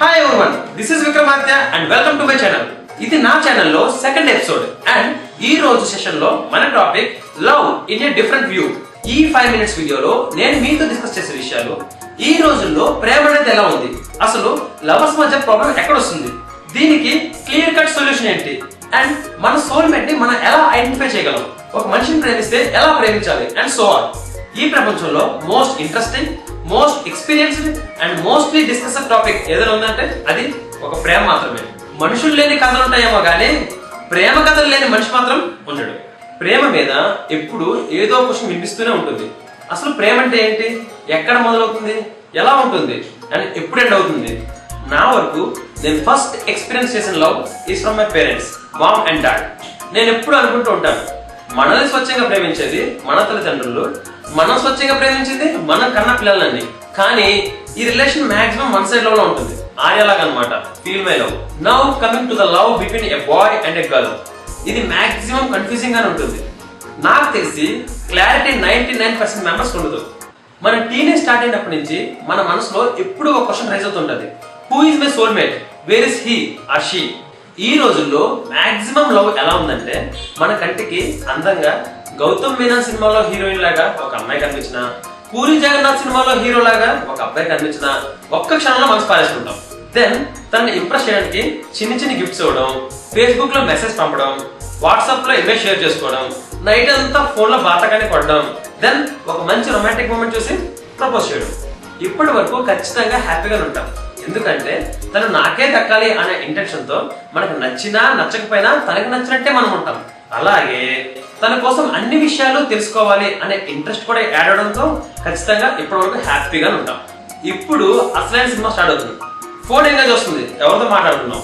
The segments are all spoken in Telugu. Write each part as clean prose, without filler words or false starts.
Hi everyone, this is Vikramaditya and welcome to my channel. ఇది నా ఛానల్లో సెకండ్ ఎపిసోడ్ అండ్ ఈ రోజు సెషన్ లో మన topic love in a different view. ఈ 5 minutes వీడియోలో నేను మీతో డిస్కస్ చేసే విషయాలు ఈ రోజుల్లో ప్రేమ అనేది ఎలా ఉంది, అసలు లవర్స్ మధ్య ప్రాబ్లం ఎక్కడ వస్తుంది, దీనికి క్లియర్ కట్ సొల్యూషన్ ఏంటి అండ్ మన సోల్మేట్ ని మనం ఎలా ఐడెంటిఫై చేయగలం, ఒక మనిషిని ప్రేమిస్తే ఎలా ప్రేమించాలి అండ్ సో ఆన్. ఈ ప్రపంచంలో most interesting, most experienced and mostly discussed topic ఏదైనా ఉందంటే అది ఒక ప్రేమ మాత్రమే. మనుషులు లేని కథలు ఉంటాయేమో కానీ ప్రేమ కథలు లేని మనిషి మాత్రం ఉండడు. ప్రేమ మీద ఎప్పుడు ఏదో క్వశ్చన్ వినిపిస్తూనే ఉంటుంది. అసలు ప్రేమ అంటే ఏంటి, ఎక్కడ మొదలవుతుంది, ఎలా ఉంటుంది అండ్ ఎప్పుడు ఎండ్ అవుతుంది? నా వరకు నేను ఫస్ట్ ఎక్స్పీరియన్స్ చేసిన love is from my parents, mom and dad. నేను ఎప్పుడు అనుకుంటూ ఉంటాను, మనల్ని స్వచ్ఛంగా ప్రేమించేది మన తల్లిదండ్రులు, మనం స్వచ్ఛంగా ప్రేమించేది మన కన్న పిల్లలని. కానీ ఈ relation maximum one side love లో ఉంటుంది, ఆర్యలాగా అనమాట, feel my love. Now coming to the love between a boy and a girl, ఇది మాక్సిమం కన్ఫ్యూజింగ్ గానే ఉంటుంది. నాకు తెలిసి క్లారిటీ 99% మెంబర్స్ ఉండదు. మన టీనేజ్ స్టార్ట్ అయినప్పటి నుంచి మన మనసులో ఎప్పుడు ఒక క్వశ్చన్ రైజ్ అవుతుంటది, who is my soulmate, where is he or she. ఈ రోజుల్లో మాక్సిమం లవ్ ఎలా ఉందంటే, మన కంటికి అందంగా గౌతమ్ మీనన్ సినిమాలో హీరోయిన్ లాగా ఒక అమ్మాయి కనిపించిన, పూరి జగన్నాథ్ సినిమాలో హీరో లాగా ఒక అబ్బాయి కనిపించిన ఒక్క క్షణంలో మనసు పారేసుకుంటాం. దెన్ తనని ఇంప్రెస్ చేయడానికి చిన్న చిన్న గిఫ్ట్స్ ఇవ్వడం, ఫేస్బుక్ లో మెసేజ్ పంపడం, వాట్సాప్ లో ఇమేజ్ షేర్ చేసుకోవడం, నైట్ అంతా ఫోన్ లో బాతకాన్ని కొట్టడం, దెన్ ఒక మంచి రొమాంటిక్ మూమెంట్ చూసి ప్రపోజ్ చేయడం. ఇప్పటి వరకు ఖచ్చితంగా హ్యాపీగా ఉంటాం, ఎందుకంటే తను నాకే దక్కాలి అనే ఇంటెన్షన్ తో మనకు నచ్చినా నచ్చకపోయినా తనకి నచ్చినట్టే మనం ఉంటాం. అలాగే తన కోసం అన్ని విషయాలు తెలుసుకోవాలి అనే ఇంట్రెస్ట్ కూడా యాడ్ అవడంతో ఖచ్చితంగా ఇప్పటి వరకు హ్యాపీగా ఉంటాం. ఇప్పుడు అసలైన సినిమా స్టార్ట్ అవుతుంది, ఫోన్ ఎంగేజ్ వస్తుంది, ఎవరితో మాట్లాడుతున్నాం.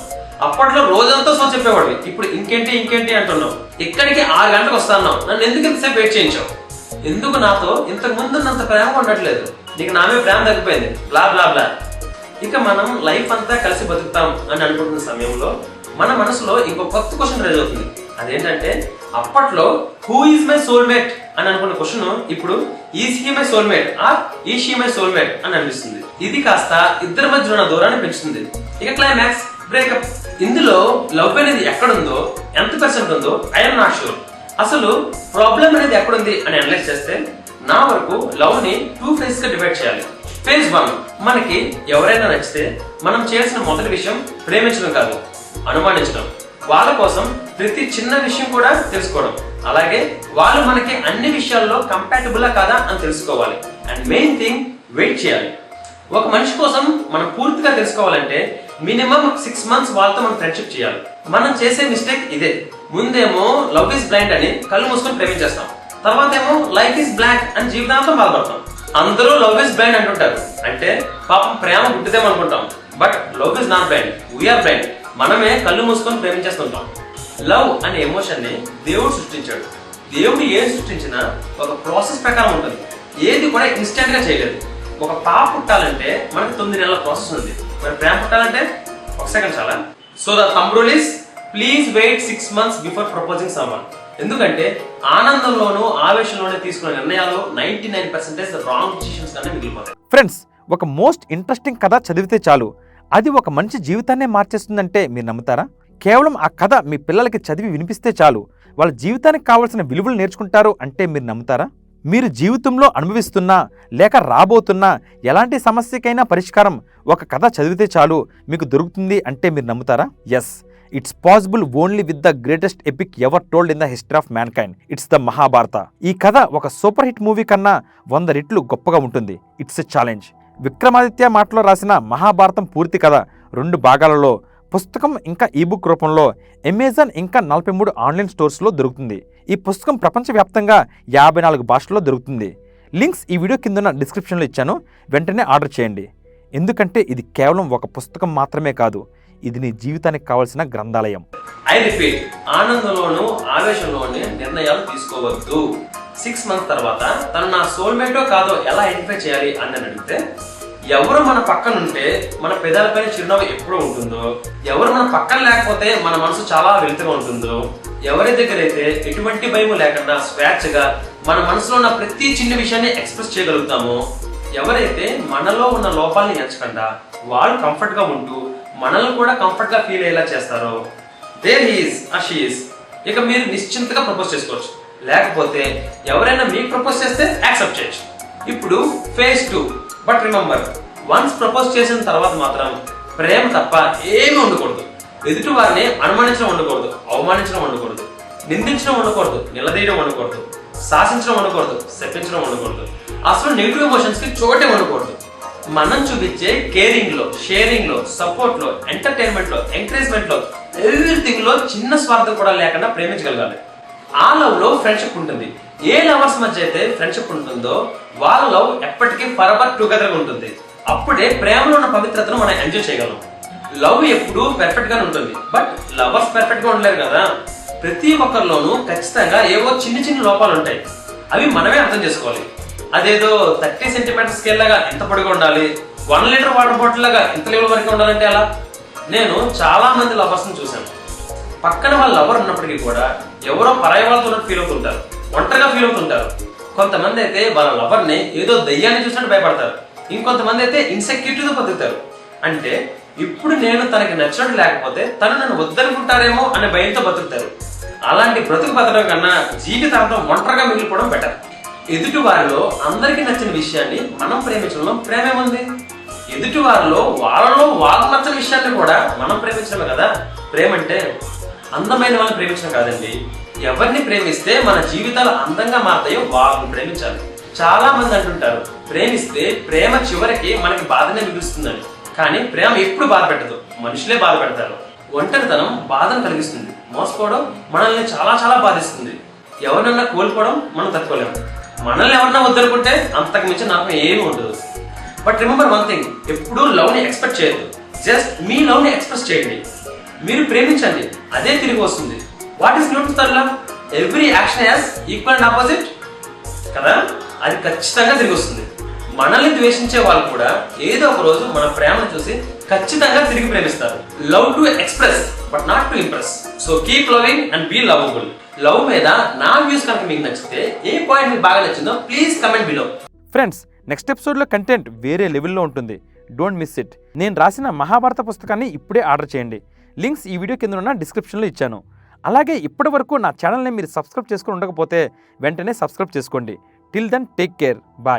అప్పట్లో రోజంతా సో చెప్పేవాడు, ఇప్పుడు ఇంకేంటి ఇంకేంటి అంటున్నావు. ఇక్కడికి 6 గంటలకు వస్తాను, నన్ను ఎందుకు ఇంతసేపు వెయిట్ చేయించావు, ఎందుకు నాతో ఇంతకు ముందున్నంత ప్రేమ ఉండట్లేదు, నీకు నా మీద ప్రేమ తగ్గిపోయింది, బ్లా బ్లా బ్లా. ఇక మనం లైఫ్ అంతా కలిసి బతుకుతాం అని అనుకుంటున్న సమయంలో మన మనసులో ఇంకో కొత్త క్వశ్చన్ రైజ్ అవుతుంది. అదేంటంటే, అప్పట్లో హూ ఈజ్ మై సోల్మేట్ అని అనుకున్న క్వశ్చన్ ఇప్పుడు is he my soulmate or is she my soulmate అని అనిపిస్తుంది. ఇది కాస్త ఇద్దరి మధ్య ఉన్న దూరాన్ని పెంచుతుంది. ఇక క్లైమాక్స్, బ్రేకప్. ఇందులో లవ్ అనేది ఎక్కడుందో, ఎంత పర్సెంట్ ఉందో ఐఎమ్ నాట్ షూర్. అసలు ప్రాబ్లం అనేది ఎక్కడుంది అని అనలైజ్ చేస్తే నా వరకు లవ్ ని 2 phases గా డివైడ్ చేయాలి. ఫేజ్ 1, మనకి ఎవరైనా నచ్చితే మనం చేయాల్సిన మొదటి విషయం ప్రేమించడం కాదు, అనుమానించడం. వాళ్ళ కోసం ప్రతి చిన్న విషయం కూడా తెలుసుకోవడం, అలాగే వాళ్ళు మనకి అన్ని విషయాల్లో కంపాటబులా కాదా అని తెలుసుకోవాలి. అండ్ మెయిన్ థింగ్, వెయిట్ చేయాలి. ఒక మనిషి కోసం మనం పూర్తిగా తెలుసుకోవాలంటే మినిమం 6 months వాళ్ళతో మనం ఫ్రెండ్షిప్ చేయాలి. మనం చేసే మిస్టేక్ ఇదే, ముందేమో లవ్ ఇస్ బ్లైండ్ అని కళ్ళు మూసుకొని ప్రేమించేస్తాం, తర్వాత ఏమో లైఫ్ ఇస్ బ్లాక్ అని జీవితాంతం బాధపడతాం. అందరూ లవ్ ఇస్ బ్లైండ్ అంటుంటారు, అంటే పాపం ప్రేమ గుడ్డిదేమనుకుంటాం. But love is not blind, we are blind. మనమే కళ్ళు మూసుకొని ప్రేమించేస్తుంటాం. లవ్ అనే ఎమోషన్ ని దేవుడు సృష్టించాడు. దేవుడు ఏం సృష్టించినా ఒక ప్రాసెస్ ప్రకారం ఉంటుంది, ఏది కూడా ఇన్స్టెంట్ గా చేయలేదు. ఒక పాప పుట్టాలంటే మనకి 9 నెలల ప్రాసెస్ ఉంది, మరి ప్రేమ పుట్టాలంటే 1 second చాలా. So the thumb rule is, please wait 6 months before proposing someone. ఎందుకంటే ఆనందంలోనూ ఆవేశంలోనే తీసుకున్న నిర్ణయాలు 99% రాంగ్ డిసిషన్స్ గానే మిగిలిపోతాయి. ఫ్రెండ్స్, ఒక మోస్ట్ ఇంట్రెస్టింగ్ కథ చదివితే చాలు అది ఒక మంచి జీవితాన్నే మార్చేస్తుందంటే మీరు నమ్ముతారా? కేవలం ఆ కథ మీ పిల్లలకి చదివి వినిపిస్తే చాలు వాళ్ళ జీవితానికి కావాల్సిన విలువలు నేర్చుకుంటారు అంటే మీరు నమ్ముతారా? మీరు జీవితంలో అనుభవిస్తున్నా లేక రాబోతున్నా ఎలాంటి సమస్యకైనా పరిష్కారం ఒక కథ చదివితే చాలు మీకు దొరుకుతుంది అంటే మీరు నమ్ముతారా? Yes, it's possible only with the greatest epic ever told in the history of mankind. It's the Mahabharata. ఈ కథ ఒక సూపర్ హిట్ మూవీ కన్నా 100 రెట్లు గొప్పగా ఉంటుంది. It's a challenge. విక్రమాదిత్య మాటలో రాసిన మహాభారతం పూర్తి కథ 2 భాగాలలో, పుస్తకం ఇంకా ఈబుక్ రూపంలో అమెజాన్ ఇంకా 43 ఆన్లైన్ స్టోర్స్లో దొరుకుతుంది. ఈ పుస్తకం ప్రపంచవ్యాప్తంగా 54 భాషల్లో దొరుకుతుంది. లింక్స్ ఈ వీడియో కింద డిస్క్రిప్షన్లో ఇచ్చాను, వెంటనే ఆర్డర్ చేయండి. ఎందుకంటే ఇది కేవలం ఒక పుస్తకం మాత్రమే కాదు, ఇది నీ జీవితానికి కావాల్సిన గ్రంథాలయం. ఐ రిపీట్, ఆనందంలోనూ ఆవేశంలోనే నిర్ణయాలు తీసుకోవద్దు. 6 months తర్వాత తను నా సోల్మేటో కాదో ఎలా ఐడెంటిఫై చేయాలి అని అడిగితే, ఎవరు మన పక్కన ఉంటే మన పెదాలపైన చిరునవ్వు ఎప్పుడు ఉంటుందో, ఎవరు మన పక్కన లేకపోతే మన మనసు చాలా వెలుతుగా ఉంటుందో, ఎవరి దగ్గర అయితే ఎటువంటి భయం లేకుండా స్వేచ్ఛగా మన మనసులో ఉన్న ప్రతి చిన్న విషయాన్ని ఎక్స్ప్రెస్ చేయగలుగుతామో, ఎవరైతే మనలో ఉన్న లోపాలని ఎంచకుండా వాళ్ళు కంఫర్ట్ గా ఉంటూ మనల్ని కూడా కంఫర్ట్ గా ఫీల్ అయ్యేలా చేస్తారో దేర్ హీస్ షీఈస్ ఇక మీరు నిశ్చింతగా ప్రపోజ్ చేసుకోవచ్చు. లేకపోతే ఎవరైనా మీకు ప్రపోజ్ చేస్తే యాక్సెప్ట్ చేయొచ్చు. ఇప్పుడు phase 2. But remember, once propose చేసిన తర్వాత మాత్రం ప్రేమ తప్ప ఏమీ ఉండకూడదు. ఎదుటి వారిని అనుమానించడం ఉండకూడదు, అవమానించడం ఉండకూడదు, నిందించడం ఉండకూడదు, నిలదీయడం ఉండకూడదు, శాసించడం ఉండకూడదు, శపించడం ఉండకూడదు. అసలు నెగిటివ్ ఎమోషన్స్ కి చోటే ఉండకూడదు. మనం చూపించే కేరింగ్ లో, షేరింగ్ లో, సపోర్ట్ లో, ఎంటర్టైన్మెంట్ లో, ఎంకరేజ్మెంట్ లో, ఎవ్రీథింగ్ లో చిన్న స్వార్థం కూడా లేకుండా ప్రేమించగలగాలి. ఆ లవ్ లో ఫ్రెండ్షిప్ ఉంటుంది. ఏ లవర్స్ మధ్య అయితే ఫ్రెండ్షిప్ ఉంటుందో వాళ్ళ లవ్ ఎప్పటికీ ఫరెవర్ టుగెదర్ ఉంటుంది. అప్పుడే ప్రేమలో ఉన్న పవిత్రతను మనం ఎంజాయ్ చేయగలం. లవ్ ఎప్పుడు పెర్ఫెక్ట్ గానే ఉంటుంది, బట్ లవర్స్ పెర్ఫెక్ట్ గా ఉండలేరు కదా. ప్రతి ఒక్కరిలోనూ ఖచ్చితంగా ఏవో చిన్న చిన్న లోపాలు ఉంటాయి. అవి మనమే అర్థం చేసుకోవాలి. అదేదో 30 సెంటీమీటర్ స్కేల్ లాగా ఎంత పొడిగా ఉండాలి, 1 లీటర్ వాటర్ బాటిల్ లాగా ఇంత లెవెల్ వరకు ఉండాలంటే అలా. నేను చాలా మంది లవర్స్ ని చూశాను. పక్కన వాళ్ళ లవర్ ఉన్నప్పటికీ కూడా ఎవరో పరాయి వాళ్ళతో ఫీల్ అవుతుంటారు, ఒంటరిగా ఫీల్ అవుతుంటారు. కొంతమంది అయితే వాళ్ళ లవర్ ని ఏదో దయ్యాన్ని చూసినట్టు భయపడతారు. ఇంకొంతమంది అయితే ఇన్సెక్యూరిటీతో బతుకుతారు. అంటే ఇప్పుడు నేను తనకి నచ్చినట్టు లేకపోతే తను నన్ను వద్దనుకుంటారేమో అనే భయంతో బతుకుతారు. అలాంటి బ్రతుకు బతకడం కన్నా జీవితాంతం ఒంటరిగా మిగిలిపోవడం బెటర్. ఎదుటి వారిలో అందరికీ నచ్చిన విషయాన్ని మనం ప్రేమించడంలో ప్రేమేముంది? ఎదుటి వారిలో వాళ్ళలో వాళ్ళకు నచ్చిన విషయాన్ని కూడా మనం ప్రేమించడమే కదా ప్రేమ అంటే. అందమైన వాళ్ళని ప్రేమించడం కాదండి. ఎవరిని ప్రేమిస్తే మన జీవితాలు అందంగా మారుతాయో వాళ్ళని ప్రేమించాలి. చాలా మంది అంటుంటారు ప్రేమిస్తే ప్రేమ చివరికి మనకి బాధనే మిగులుస్తుందని. కానీ ప్రేమ ఎప్పుడు బాధ పెట్టదు, మనుషులే బాధ పెడతారు. ఒంటరితనం బాధను కలిగిస్తుంది. మోసపోవడం మనల్ని చాలా చాలా బాధిస్తుంది. ఎవరినన్నా కోల్పోవడం మనం తట్టుకోలేము. మనల్ని ఎవరన్నా వద్దనుకుంటే అంతకు మించి నాకు ఏమీ ఉండదు. బట్ రిమెంబర్ వన్ థింగ్, ఎప్పుడు లవ్ ని ఎక్స్పెక్ట్ చేయొద్దు. జస్ట్ మీ లవ్ ని ఎక్స్ప్రెస్ చేయండి. మీరు ప్రేమించండి, అదే తిరిగి వస్తుంది. What is neutral love? Every action has equal and opposite కదా, అది ఖచ్చితంగా తిరిగి వస్తుంది. మనల్ని ద్వేషించే వాళ్ళు కూడా ఏదో ఒక రోజు మన ప్రేమను చూసి ఖచ్చితంగా తిరిగి ప్రేమిస్తారు. Love to express but not to impress. So keep loving and be lovable. Love మీద నా వ్యూస్ కనుక మీకు నచ్చితే, ఏ పాయింట్ మీకు బాగా నచ్చిందో please comment below. Friends, next ఎపిసోడ్లో కంటెంట్ వేరే లెవెల్లో ఉంటుంది. Don't miss it. నేను రాసిన మహాభారత పుస్తకాన్ని ఇప్పుడే ఆర్డర్ చేయండి. లింక్స్ ఈ వీడియో కింద ఉన్న డిస్క్రిప్షన్లో ఇచ్చాను. అలాగే ఇప్పటి వరకు నా ఛానల్ని మీరు సబ్స్క్రైబ్ చేసుకుని ఉండకపోతే వెంటనే సబ్స్క్రైబ్ చేసుకోండి. Till then take care. Bye.